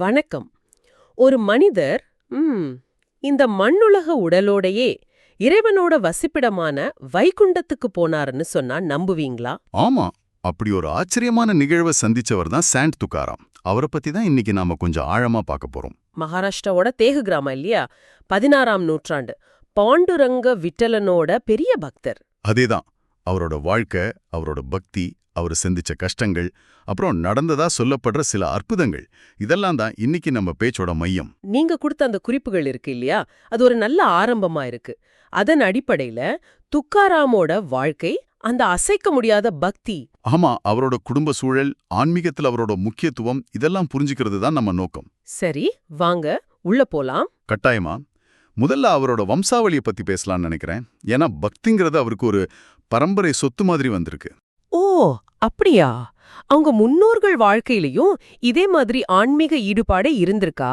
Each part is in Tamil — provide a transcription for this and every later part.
வணக்கம். ஒரு மனிதர் இந்த மண்ணுலக உடலோடையே இறைவனோட வசிப்பிடமான வைகுண்டத்துக்கு போனாருன்னு சொன்னா நம்புவீங்களா? ஆமா, அப்படி ஒரு ஆச்சரியமான நிகழ்வை சந்திச்சவர் தான் சாண்ட் துக்காராம். அவரை பத்தி தான் இன்னைக்கு நாம கொஞ்சம் ஆழமா பார்க்க போறோம். மகாராஷ்டிராவோட தேகு கிராமம் இல்லையா? 16ஆம் நூற்றாண்டு. பாண்டுரங்க விட்டலனோட பெரிய பக்தர். அதேதான். அவரோட வாழ்க்கை, அவரோட பக்தி, அவர் சந்திச்ச கஷ்டங்கள், அப்புறம் நடந்ததா சொல்லப்படுற சில அற்புதங்கள், இதெல்லாம் தான் இன்னைக்கு நம்ம பேச்சோட மையம். நீங்க கொடுத்த அந்த குறிப்புகள் இருக்கு இல்லையா, அது ஒரு நல்ல ஆரம்பமா இருக்கு. அதன் அடிப்படையில துக்காராமோட வாழ்க்கை, அந்த அசைக்க முடியாத பக்தி, ஆமா, அவரோட குடும்ப சூழல், ஆன்மீகத்தில் அவரோட முக்கியத்துவம், இதெல்லாம் புரிஞ்சுக்கிறது தான் நம்ம நோக்கம். சரி, வாங்க உள்ள போலாம். கட்டாயமா. முதல்ல அவரோட வம்சாவளியை பத்தி பேசலாம்னு நினைக்கிறேன். ஏன்னா பக்திங்கிறது அவருக்கு ஒரு பரம்பரை சொத்து மாதிரி வந்திருக்கு. ஓ, அப்படியா? அவங்க முன்னோர்கள் வாழ்க்கையிலயும் இதே மாதிரி ஆன்மீக ஈடுபாடே இருந்திருக்கா?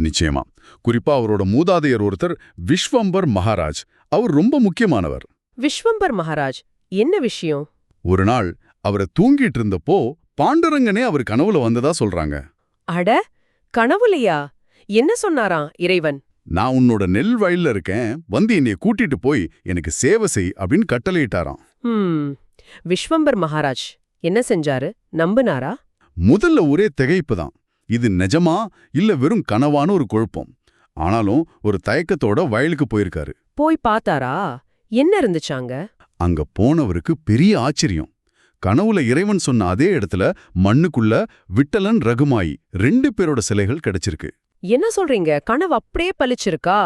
நிச்சயமா. குறிப்பா அவரோட மூதாதையர் ஒருத்தர் விஸ்வம்பர் மகாராஜ். அவர் ரொம்ப முக்கியமானவர். விஸ்வம்பர் மகாராஜ் என்ன விஷயம்? ஒரு நாள் அவரை தூங்கிட்டு இருந்தப்போ பாண்டுரங்கனே அவர் கனவுல வந்ததா சொல்றாங்க. அட, கனவுலையா? என்ன சொன்னாராம் இறைவன்? நான் உன்னோட நெல் வயல்ல இருக்கேன், வந்து என்னைய கூட்டிட்டு போய் எனக்கு சேவை செய் அப்படின்னு கட்டளையிட்டாராம். விஸ்வம்பர் மகாராஜ் என்ன செஞ்சாரு? நம்பினாரா? முதல்ல ஒரே திகைப்பு தான். இது நிஜமா இல்ல வெறும் கனவான ஒரு குழப்பம். ஆனாலும் ஒரு தயக்கத்தோட வயலுக்கு போயிருக்காரு. போய் பார்த்தாரா? என்ன இருந்துச்சாங்க? அங்க போனவருக்கு பெரிய ஆச்சரியம். கனவுல இறைவன் சொன்ன அதே இடத்துல மண்ணுக்குள்ள விட்டலன் ரகுமாயி 2 பேரோட சிலைகள் கிடைச்சிருக்கு. என்ன சொல்றீங்க? கனவு அப்படியே பளிச்சிருக்கா?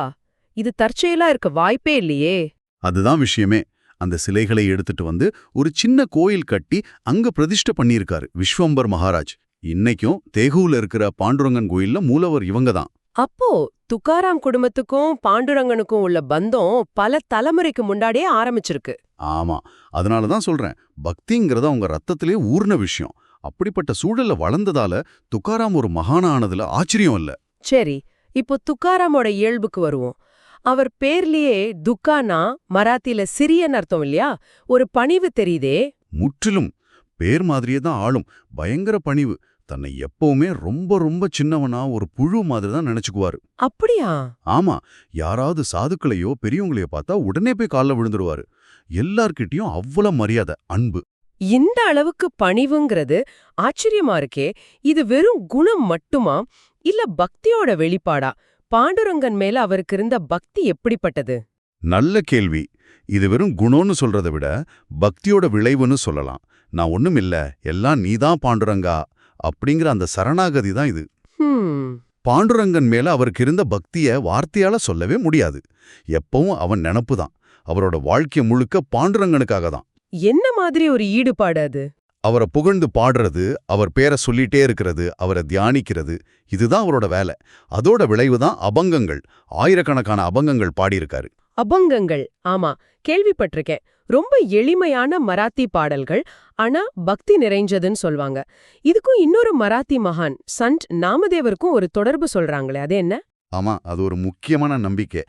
இது தற்செயலா இருக்க வாய்ப்பே இல்லையே. அதுதான் விஷயமே. அந்த சிலைகளை எடுத்துட்டு வந்து ஒரு சின்ன கோயில் கட்டி அங்க பிரதிஷ்டை பண்ணியிருக்காரு விஸ்வம்பர் மகாராஜ். இன்னைக்கும் தேகுல இருக்கிற பாண்டுரங்கன் கோயில்ல மூலவர் இவங்க தான். அப்போ துக்காராம் குடும்பத்துக்கும் பாண்டுரங்கனுக்கும் உள்ள பந்தம் பல தலைமுறைக்கு முன்னாடியே ஆரம்பிச்சிருக்கு. ஆமா, அதனாலதான் சொல்றேன், பக்திங்கிறத அவங்க ரத்தத்திலே ஊர்ன விஷயம். அப்படிப்பட்ட சூழல்ல வளர்ந்ததால துக்காராம் ஒரு மகானா ஆனதுல ஆச்சரியம் இல்ல. சரி, இப்போ துக்காராமோட இயல்புக்கு வருவோம். அவர் பேர்லயே துக்கானா மராத்தில சிறியன் அர்த்தம் இல்லையா? ஒரு பணிவு தெரியுதே. முற்றிலும். பேர் மாதிரியே தான் ஆளும். பயங்கர பணிவு. தன்னை எப்பவுமே ரொம்ப ரொம்ப சின்னவனா ஒரு புழு மாதிரி தான் நினைச்சுக்குவாரு. அப்படியா? ஆமா, யாராவது சாதுக்களையோ பெரியவங்களையோ பார்த்தா உடனே போய் கால்ல விழுந்துருவாரு. எல்லார்கிட்டயும் அவ்வளவு மரியாதை, அன்பு. இந்த அளவுக்கு பணிவுங்கிறது ஆச்சரியமா இருக்கே. இது வெறும் குணம் மட்டுமா இல்ல பக்தியோட வெளிப்பாடா? பாண்டுரங்கன் மேல அவருக்கு இருந்த பக்தி எப்படிப்பட்டது? நல்ல கேள்வி. இது வெறும் குணம்னு சொல்றதை விட பக்தியோட விளைவுன்னு சொல்லலாம். நான் ஒண்ணும் இல்ல, எல்லாம் நீதான் பாண்டுரங்கா அப்படிங்கிற அந்த சரணாகதி தான் இது. பாண்டுரங்கன் மேல அவருக்கு இருந்த பக்திய வார்த்தையால சொல்லவே முடியாது. எப்பவும் அவன் நினப்பு தான். அவரோட வாழ்க்கை முழுக்க பாண்டுரங்கனுக்காக தான். என்ன மாதிரி ஒரு ஈடுபாடு அது? அவரை புகழ்ந்து பாடுறது, அவர் பேரை சொல்லிட்டே இருக்கிறது, அவரை தியானிக்கிறது, இதுதான் அவரோட வேலை. அதோட விளைவு தான் அபங்கங்கள். ஆயிரக்கணக்கான அபங்கங்கள் பாடியிருக்காரு. அபங்கங்கள், ஆமா, கேள்விப்பட்டிருக்கேன். ரொம்ப எளிமையான மராத்தி பாடல்கள், ஆனா பக்தி நிறைஞ்சதுன்னு சொல்வாங்க. இதுக்கும் இன்னொரு மராத்தி மகான் சந்த் நாமதேவருக்கும் ஒரு தொடர்பு சொல்றாங்களே, அது என்ன? ஆமா, அது ஒரு முக்கியமான நம்பிக்கை.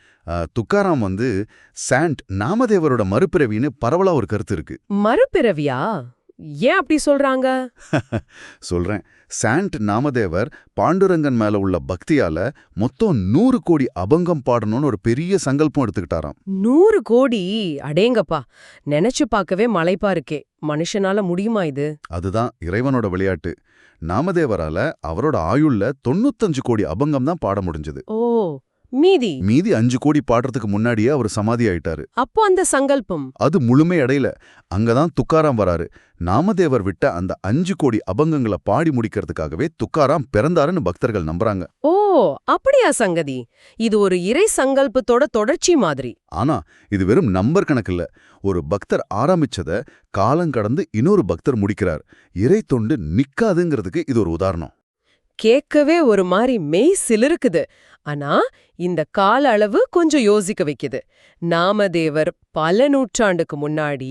துக்காராம் சாண்ட் நாமதேவரோட மறுபிறவின்னு பரவலா ஒரு கருத்து இருக்கு. மறுபிறவியா? ஏன் அப்படி சொல்றாங்க? சொல்றேன். சாண்ட் நாமதேவர் பாண்டுரங்கன் மேல உள்ள பக்தியால மொத்தம் 100 கோடி அபங்கம் பாடணும்னு ஒரு பெரிய சங்கல்பம் எடுத்துக்கிட்டாராம். 100 கோடி? அடேங்கப்பா, நினைச்சு பார்க்கவே மலைப்பா இருக்கே. மனுஷனால முடியுமா இது? அதுதான் இறைவனோட விளையாட்டு. நாமதேவரால அவரோட ஆயுள்ல 95 கோடி அபங்கம் தான் பாட முடிஞ்சது. ஓ, மீதி 5 கோடி பாடுறதுக்கு முன்னாடியே அவர் சமாதி ஆயிட்டாரு. அப்போ அந்த சங்கல்பம் அது முழுமை அடையல. அங்கதான் துக்காராம் வராரு. நாமதேவர் விட்ட அந்த 5 கோடி அபங்கங்களை பாடி முடிக்கிறதுக்காகவே துக்காராம் பிறந்தாருன்னு பக்தர்கள் நம்புறாங்க. ஓ, அப்படியா சங்கதி? இது ஒரு இறை சங்கல்பத்தோட தொடர்ச்சி மாதிரி. ஆனா இது வெறும் நம்பர் கணக்கில்ல. ஒரு பக்தர் ஆரம்பிச்சத காலங்கடந்து இன்னொரு பக்தர் முடிக்கிறார். இறை தொண்டு நிக்காதுங்கிறதுக்கு இது ஒரு உதாரணம். கேட்கவே ஒரு மாதிரி மெய் சிலிருக்குது. ஆனா இந்த கால அளவு கொஞ்சம் யோசிக்க வைக்குது. நாமதேவர் பல நூற்றாண்டுக்கு முன்னாடி,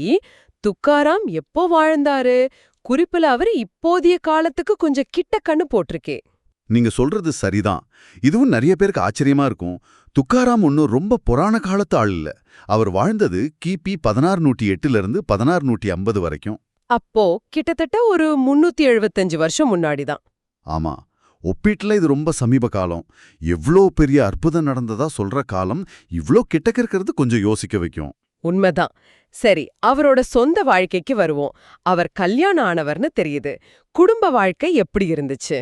துக்காராம் எப்போ வாழ்ந்தாரு? குறிப்பில அவரு இப்போதைய காலத்துக்கு கொஞ்சம் கிட்ட கண்ணு போட்டிருக்கே. நீங்க சொல்றது சரிதான். இதுவும் நிறைய பேருக்கு ஆச்சரியமா இருக்கும். துக்காராம் ஒன்னும் ரொம்ப புராண காலத்து ஆள் இல்ல. அவர் வாழ்ந்தது கிபி 1608 இருந்து 1650 வரைக்கும். அப்போ கிட்டத்தட்ட ஒரு 375 வருஷம் முன்னாடிதான். ஆமா, ஒப்பீட்டுல இது ரொம்ப சமீப காலம். எவ்ளோ பெரிய அற்புதம் நடந்ததா சொல்ற காலம் இவ்ளோ கிட்டக்க இருக்கிறது கொஞ்சம் யோசிக்க வைக்கும். உண்மைதான். சரி, அவரோட சொந்த வாழ்க்கைக்கு வருவோம். அவர் கல்யாணம் ஆனவர்னு தெரியுது. குடும்ப வாழ்க்கை எப்படி இருந்துச்சு?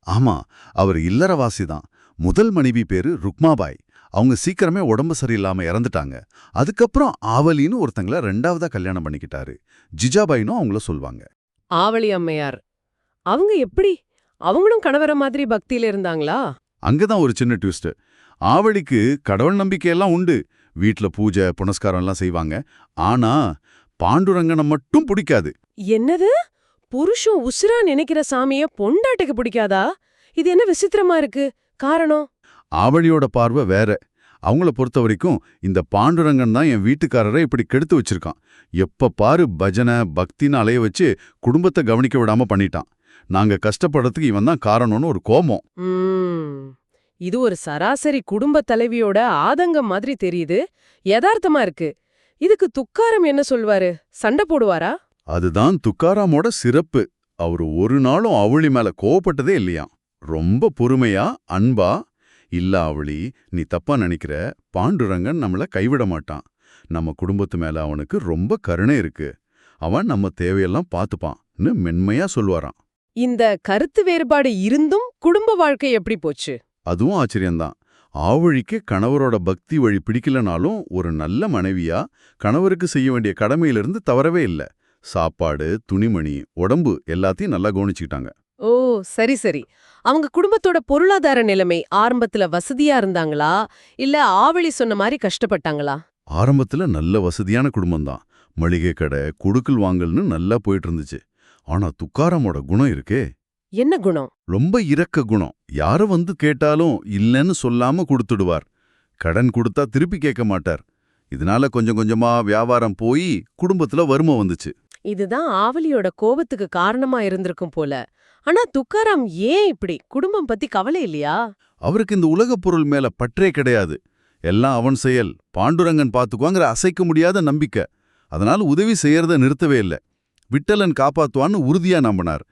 ஆமா, அவர் இல்லறவாசி தான். முதல் மனைவி பேரு ருக்மாபாய். அவங்க சீக்கிரமே உடம்பு சரியில்லாம இறந்துட்டாங்க. அதுக்கப்புறம் ஆவலின்னு ஒருத்தங்கள ரெண்டாவதா கல்யாணம் பண்ணிக்கிட்டாரு. ஜிஜாபாயினும் அவங்கள சொல்வாங்க. ஆவலி அம்மையார் அவங்க எப்படி? அவங்களும் கணவர மாதிரி பக்தியில இருந்தாங்களா? அங்கதான் ஒரு சின்ன ட்விஸ்ட். ஆவலிக்கு கடவுள் நம்பிக்கையெல்லாம் உண்டு. வீட்ல பூஜை புனஸ்காரம் எல்லாம் செய்வாங்க. ஆனா பாண்டுரங்கனை மட்டும் பிடிக்காது. என்னது? புருஷன் உசுரா நினைக்கிற சாமிய பொண்டாட்டிக்கு பிடிக்காதா? இது என்ன விசித்திரமா இருக்கு? காரணம்? ஆவலியோட பார்வை வேற. அவங்கள பொறுத்த வரைக்கும் இந்த பாண்டுரங்கன் தான் என் வீட்டுக்காரரை இப்படி கெடுத்து வச்சிருக்கான். எப்ப பாரு பஜனை பக்தின்னு அலைய வச்சு குடும்பத்தை கவனிக்க விடாம பண்ணிட்டான். நாங்க கஷ்டப்படுறதுக்கு இவன் தான் காரணம்னு ஒரு கோபம். இது ஒரு சராசரி குடும்ப தலைவியோட ஆதங்கம் மாதிரி தெரியுது. யதார்த்தமா இருக்கு. இதுக்கு துக்காரம் என்ன சொல்வாரு? சண்டை போடுவாரா? அதுதான் துக்காராமோட சிறப்பு. அவரு ஒரு நாளும் அவளி மேல கோவப்பட்டதே இல்லையாம். ரொம்ப பொறுமையா அன்பா, இல்ல அவளி நீ தப்பா நினைக்கிற, பாண்டுரங்கன் நம்மள கைவிட மாட்டான். நம்ம குடும்பத்து மேல அவனுக்கு ரொம்ப கருணை இருக்கு. அவன் நம்ம தேவையெல்லாம் பாத்துப்பான்னு மென்மையா சொல்வாராம். இந்த கருத்து வேறுபாடு இருந்தும் குடும்ப வாழ்க்கை எப்படி போச்சு? அதுவும் ஆச்சரியம்தான். ஆவழிக்கு கணவரோட பக்தி வழி பிடிக்கலனாலும் ஒரு நல்ல மனைவியா கணவருக்கு செய்ய வேண்டிய கடமையிலிருந்து தவறவே இல்ல. சாப்பாடு, துணிமணி, உடம்பு எல்லாத்தையும் நல்லா கவனிச்சுக்கிட்டாங்க. ஓ, சரி சரி. அவங்க குடும்பத்தோட பொருளாதார நிலைமை ஆரம்பத்துல வசதியா இருந்தாங்களா? இல்ல ஆவலி சொன்ன மாதிரி கஷ்டப்பட்டாங்களா? ஆரம்பத்துல நல்ல வசதியான குடும்பம்தான். மளிகை கடை, குடுக்கல் வாங்கல்னு நல்லா போயிட்டு இருந்துச்சு. ஆனா துக்காராமோட குணம் இருக்கே, என்ன குணம்? ரொம்ப இரக்க குணம். யாரு வந்து கேட்டாலும் இல்லைன்னு சொல்லாம கொடுத்துடுவார். கடன் கொடுத்தா திருப்பி கேட்க மாட்டார். இதனால கொஞ்சம் கொஞ்சமா வியாபாரம் போய் குடும்பத்துல வறுமை வந்துச்சு. இதுதான் ஆவலியோட கோபத்துக்கு காரணமா இருந்திருக்கும் போல. ஆனா துக்காராம் ஏன் இப்படி? குடும்பம் பத்தி கவலை இல்லையா? அவருக்கு இந்த உலகப் பொருள் மேல பற்றே கிடையாது. எல்லாம் அவன் செயல், பாண்டுரங்கன் பாத்துக்குவாங்கிற அசைக்க முடியாத நம்பிக்கை. அதனால உதவி செய்யறத நிறுத்தவே இல்லை. விட்டலன் காப்பாத்துவான்னு உறுதியா நம்பினார்.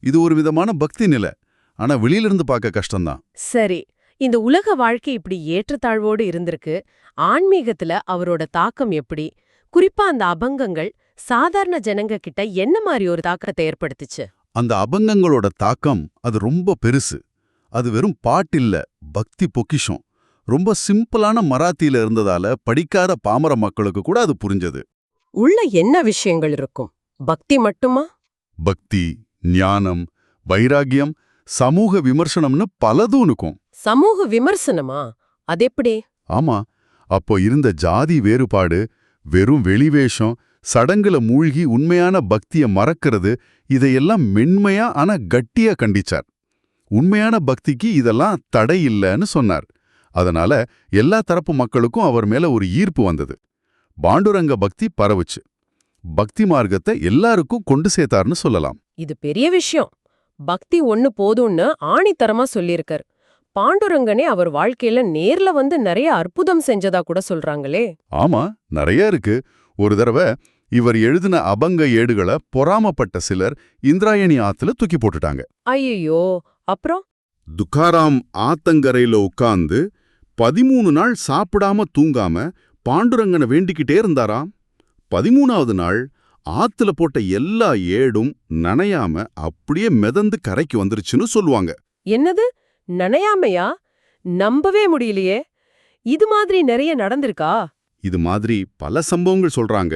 இது ஒரு விதமான பக்தி நிலை. ஆனா வெளியிலிருந்து பார்க்க கஷ்டம்தான். சரி, இந்த உலக வாழ்க்கை இப்படி ஏற்றத்தாழ்வோடு இருந்திருக்கு. ஆன்மீகத்துல அவரோட தாக்கம் எப்படி? குறிப்பா அந்த அபங்கங்கள் சாதாரண ஜனங்க கிட்ட என்ன மாதிரி ஒரு தாக்கத்தை ஏற்படுத்துச்சு? அந்த அபங்கங்களோட தாக்கம் அது ரொம்ப பெருசு. அது வெறும் பாட்டில்ல, பக்தி பொக்கிஷம். ரொம்ப சிம்பிளான மராத்தியில இருந்ததால படிக்காத பாமர மக்களுக்கு கூட அது புரிஞ்சது. உள்ள என்ன விஷயங்கள் இருக்கும்? பக்தி மட்டுமா? பக்தி, ஞானம், வைராகியம், சமூக விமர்சனம்னு பலதும் இருக்கும். சமூக விமர்சனமா? அதெப்படி? ஆமா, அப்போ இருந்த ஜாதி வேறுபாடு, வெறும் வெளிவேஷம், சடங்குல மூழ்கி உண்மையான பக்திய மறக்கிறது, இதையெல்லாம் மென்மையா ஆனா கட்டியா கண்டிச்சார். உண்மையான பக்திக்கு இதெல்லாம் தடை இல்லைன்னு சொன்னார். அதனால எல்லா தரப்பு மக்களுக்கும் அவர் மேல ஒரு ஈர்ப்பு வந்தது. பாண்டுரங்க பக்தி பரவுச்சு. பக்தி மார்க்கத்தை எல்லாருக்கும் கொண்டு சேர்த்தார்னு சொல்லலாம். இது பெரிய விஷயம். பக்தி ஒண்ணு போதும்னு ஆணித்தரமா சொல்லியிருக்கார். பாண்டுரங்கனே அவர் வாழ்க்கையில நேர்ல வந்து நிறைய அற்புதம் செஞ்சதா கூட சொல்றாங்களே. ஆமா, நிறைய இருக்கு. ஒரு தடவை இவர் எழுதின அபங்க ஏடுகளை பொறாமப்பட்ட சிலர் இந்திராயணி ஆத்துல தூக்கி போட்டுட்டாங்க. ஐயோ, அப்புறம்? துக்காராம் ஆத்தங்கரையில உட்கார்ந்து 13 நாள் சாப்பிடாம தூங்காம பாண்டுரங்கனை வேண்டிக்கிட்டே இருந்தாராம். 13ஆவது நாள் ஆத்துல போட்ட எல்லா ஏடும் நனையாம அப்படியே மிதந்து கரைக்கு வந்துருச்சுன்னு சொல்லுவாங்க. என்னது? நனையாமையா? நம்பவே முடியலையே. இது மாதிரி நிறைய நடந்திருக்கா? இது மாதிரி பல சம்பவங்கள் சொல்றாங்க.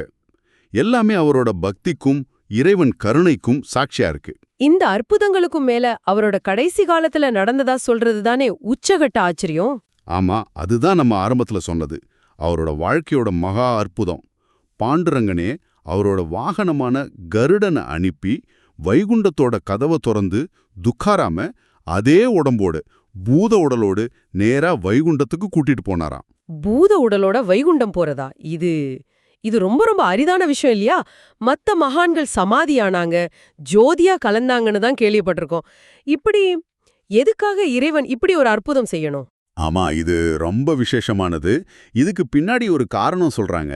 எல்லாமே அவரோட பக்திக்கும் இறைவன் கருணைக்கும் சாட்சியா இருக்கு. இந்த அற்புதங்களுக்கும் மேல அவரோட கடைசி காலத்துல நடந்ததா சொல்றது தானே உச்சகட்ட ஆச்சரியம். ஆமா, அதுதான் நம்ம ஆரம்பத்துல சொன்னது. அவரோட வாழ்க்கையோட மகா அற்புதம். பாண்டுரங்கனே அவரோட வாகனமான கருடனை அனுப்பி வைகுண்டத்தோட கதவை திறந்து துக்காராம அதே உடம்போடு பூத உடலோடு நேரா வைகுண்டத்துக்கு கூட்டிட்டு போனாராம். பூத உடலோட வைகுண்டம் போறதா? இது ரொம்ப ரொம்ப அரிதான விஷயம் இல்லையா? மத்த மகான்கள் சமாதியானாங்க, ஜோதியா கலந்தாங்கன்னு தான் கேள்விப்பட்டிருக்கோம். இப்படி எதுக்காக இறைவன் இப்படி ஒரு அற்புதம் செய்யணும்? ஆமா, இது ரொம்ப விசேஷமானது. இதுக்கு பின்னாடி ஒரு காரணம் சொல்றாங்க.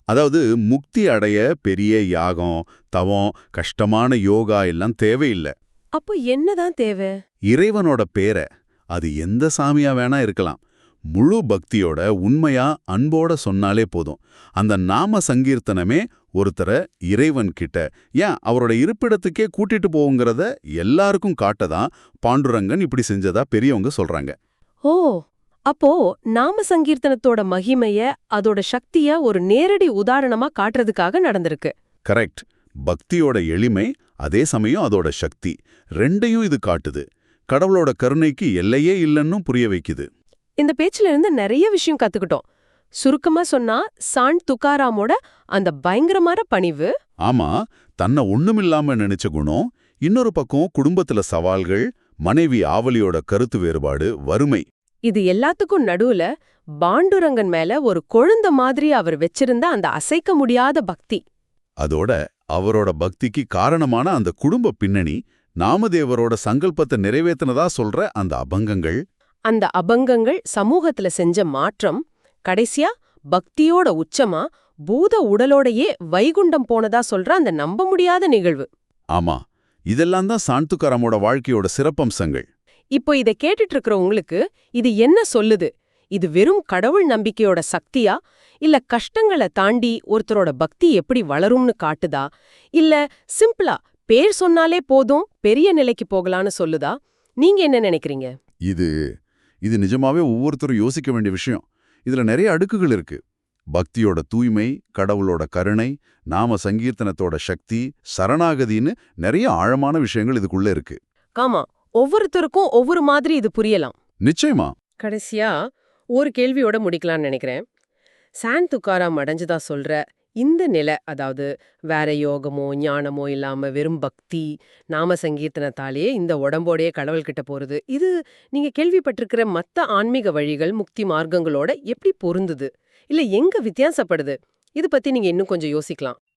அதாவது முக்தி அடைய பெரிய யாகம், தவம், கஷ்டமான யோகா எல்லாம் தேவையில்லை. அப்போ என்னதான் தேவை? இறைவனோட பேரை, அது எந்த சாமியா வேணா இருக்கலாம், முழு பக்தியோட உண்மையா அன்போட சொன்னாலே போதும். அந்த நாம சங்கீர்த்தனமே ஒருத்தரை இறைவன் கிட்ட, ஏன் அவரோட இருப்பிடத்துக்கே கூட்டிட்டு போகுங்கிறத எல்லாருக்கும் காட்டதான் பாண்டுரங்கன் இப்படி செஞ்சதா பெரியவங்க சொல்றாங்க. ஓ, அப்போ நாம சங்கீர்த்தனத்தோட மகிமைய, அதோட சக்திய ஒரு நேரடி உதாரணமா காட்டுறதுக்காக நடந்திருக்கு. கரெக்ட். பக்தியோட எளிமை, அதே சமயம் அதோட சக்தி, ரெண்டையும் இது காட்டுது. கடவுளோட கருணைக்கு எல்லையே இல்லன்னும் புரிய வைக்குது. இந்த பேச்சுல இருந்து நிறைய விஷயம் கத்துக்கிட்டோம். சுருக்கமா சொன்னா, சாண்ட் துக்காராமோட அந்த பயங்கரமான பணிவு, ஆமா, தன்னை ஒண்ணுமில்லாம நினைச்ச குணம், இன்னொரு பக்கம் குடும்பத்துல சவால்கள், மனைவி ஆவலியோட கருத்து வேறுபாடு, வறுமை. இது எல்லாத்துக்கும் நடுவுல பாண்டுரங்கன் மேல ஒரு கொழுந்த மாதிரி அவர் வச்சிருந்த அந்த அசைக்க முடியாத பக்தி. அதோட அவரோட பக்திக்கு காரணமான அந்த குடும்ப பின்னணி, நாமதேவரோட சங்கல்பத்தை நிறைவேத்தினதா சொல்ற அந்த அபங்கங்கள். அந்த அபங்கங்கள் சமூகத்துல செஞ்ச மாற்றம், கடைசியா பக்தியோட உச்சமா பூத உடலோடையே வைகுண்டம் போனதா சொல்ற அந்த நம்ப முடியாத நிகழ்வு. ஆமா, இதெல்லாம் தான் சாந்துக்காராமோட வாழ்க்கையோட சிறப்பம்சங்கள். இப்போ இத கேட்டுட்டு இருக்கிற உங்களுக்கு இது என்ன சொல்லுது? இது வெறும் கடவுள் நம்பிக்கையோட சக்தியா, இல்ல கஷ்டங்களை தாண்டி ஒருத்தரோட பக்தி எப்படி வளரும்னு காட்டுதா, இல்ல சிம்பிளா பேர் சொன்னாலே போதும் பெரிய நிலைக்கு போகலான்னு சொல்லுதா? நீங்க என்ன நினைக்கிறீங்க? இது நிஜமாவே ஒவ்வொருத்தரும் யோசிக்க வேண்டிய விஷயம். இதுல நிறைய அடுக்குகள் இருக்கு. பக்தியோட தூய்மை, கடவுளோட கருணை, நாம சங்கீர்த்தனத்தோட சக்தி, சரணாகதின்னு நிறைய ஆழமான விஷயங்கள் இதுக்குள்ள இருக்கு. ஆமா, ஒவ்வொருத்தருக்கும் ஒவ்வொரு மாதிரி இது புரியலாம். நிச்சயமா. கடைசியா ஒரு கேள்வியோட முடிக்கலாம்னு நினைக்கிறேன். சாண்ட் துக்காராம் அடைஞ்சதா சொல்ற இந்த நிலை, அதாவது வேற யோகமோ ஞானமோ இல்லாம வெறும் பக்தி, நாம சங்கீர்த்தனத்தாலேயே இந்த உடம்போடையே கடவுள்கிட்ட போறது, இது நீங்க கேள்விப்பட்டிருக்கிற மத்த ஆன்மீக வழிகள், முக்தி மார்க்கங்களோட எப்படி பொருந்துது, இல்ல எங்க வித்தியாசப்படுது? இது பத்தி நீங்க இன்னும் கொஞ்சம் யோசிக்கலாம்.